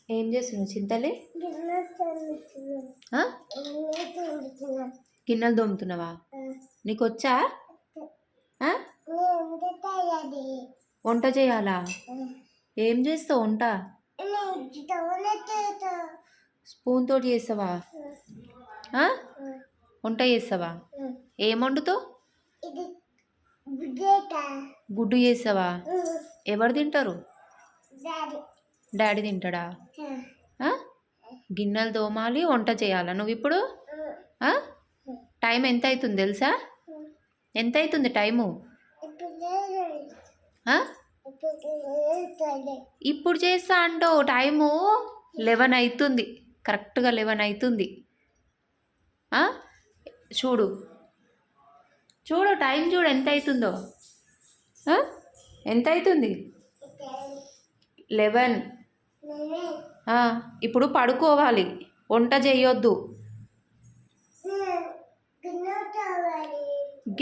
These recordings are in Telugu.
ఏం చేస్తున్నావు చింతలే? ఆ? గిన్నెలు తోముతున్నావా? నీకు వచ్చా? ఆ? వంట చేయాలా? ఏం చేస్తావు వంట? స్పూన్ తోటి చేస్తావా? ఆ? వంట చేస్తావా? ఏం వండుతావు? గుడ్డు చేస్తావా? ఎవరు తింటారు? డాడీ తింటాడా? ఆ? గిన్నెలు తోమాలి, వంట చేయాలా నువ్వు ఇప్పుడు? ఆ? టైం ఎంత అవుతుంది తెలుసా? ఎంత అవుతుంది టైము? ఆ? ఇప్పుడు చేస్తా అంటావు, టైము 11 అవుతుంది, కరెక్ట్గా 11 అవుతుంది. చూడు చూడు టైం చూడు ఎంత అవుతుందో. ఎంత అవుతుంది? 11. ఇప్పుడు పడుకోవాలి, వంట చేయొద్దు.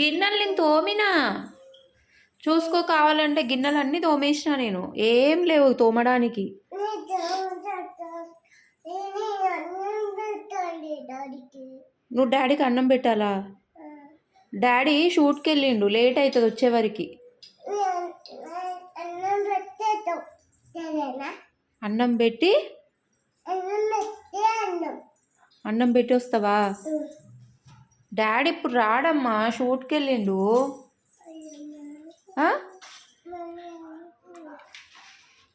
గిన్నెలు నేను తోమినా, చూసుకో, కావాలంటే గిన్నెలు అన్నీ తోమేసిన నేను, ఏం లేవు తోమడానికి. నువ్వు డాడీకి అన్నం పెట్టాలా? డాడీ షూట్కి వెళ్ళిండు, లేట్ అవుతుంది వచ్చేవరికి. అన్నం పెట్టి వస్తావా? డాడీ ఇప్పుడు రాడమ్మా, షూట్కి వెళ్ళిండు.